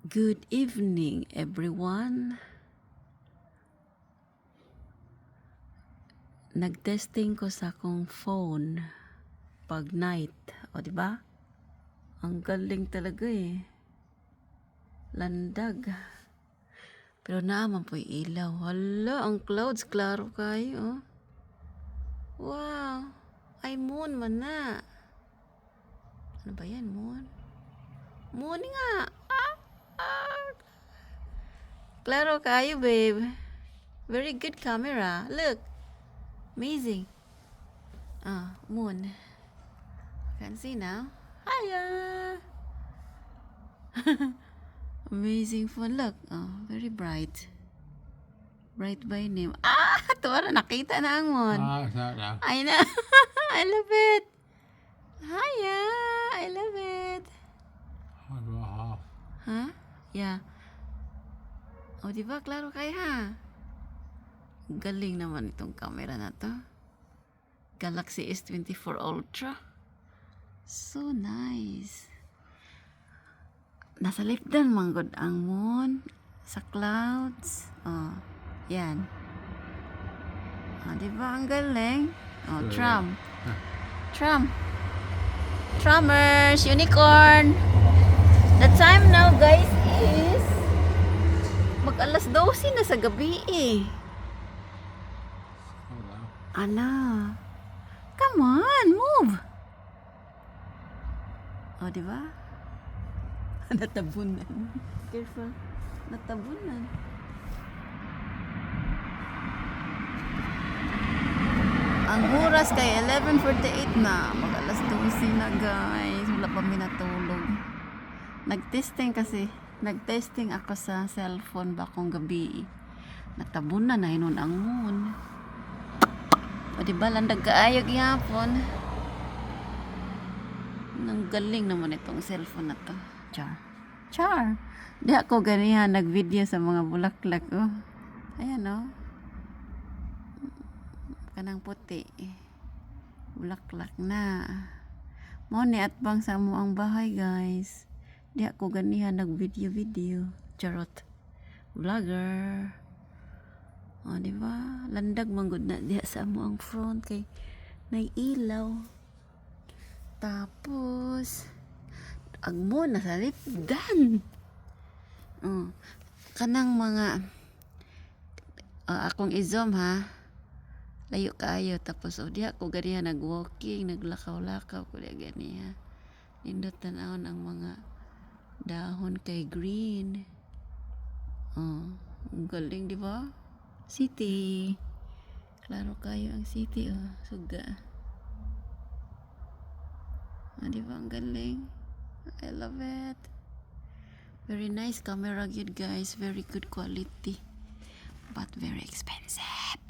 Good evening, everyone. Nagtesting ko sa akong phone pag night. O, di ba? Ang galing talaga eh. Landag. Pero naman po'y ilaw. Hala, ang clouds, klaro kayo. Wow. Ay, moon man na. Ano ba yan, moon? Moon nga. Klaro kayo, babe. Very good camera. Look. Amazing. Moon. Can see now. Hiya. Amazing phone. Look. Very bright. Bright by name. Tuwara, nakita na ang moon. Sarap. I know. I love it. Hiya. I love it. Huh? Yeah. O, diba? Klaro kayo, ha? Galing naman itong camera na to. Galaxy S24 Ultra. So nice. Nasa lifdan manggod ang moon sa clouds. Yan. Diba ang galing? Tram. Trummers, unicorn. The time now, guys, is mag-alas 12 na sa gabi eh. Ana. Come on, move. Diba? Natabunan. Careful. Natabunan. Ang oras kay 11:48 na. Mag-alas 12 na, guys. Wala pa minatulog. Nagtesting ako sa cellphone ba kung gabi. Natabunan na yun ang moon. O diba, landag kaayog yapon. Ang galing naman itong cellphone na to. Char. Di ako ganihan nag-video sa mga bulaklak. Ayan kanang puti. Bulaklak na. Mo ni at bang sa mo ang bahay, guys. Di ako ganihan nag-video. Charot. Vlogger. Diba? Landag manggod na diha sa mo ang front kay nailaw. Tapos agmo na sa lipdan. Kanang mga akong i-zoom, ha. Layo kaayo tapos diha ko ganiya nag-walking, naglakaw-lakaw ko diha ganiya. Nindot tan-awon ang mga dahon kay green. Ang galing, di ba? City. Klaro kayo ang city, suga. Di ba ang galing? I love it. Very nice camera, good guys. Very good quality. But very expensive.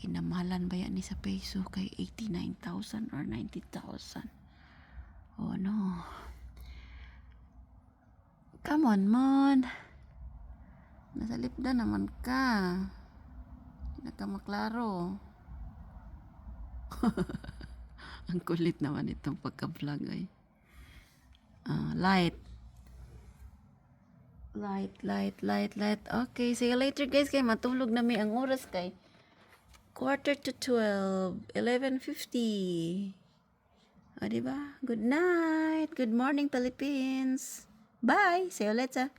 Kinamahalan ba yan ni sa peso kay 89,000 or 90,000? Oh no. Come on, Mon. Nasa lipda naman ka. Hindi ka maklaro. Ang kulit naman itong pagka-vlog ay. Light. Okay, see you later, guys. Kay matulog na may ang oras kay 11:45. 11:50. Diba? Good night. Good morning, Philippines. Bye. See you later.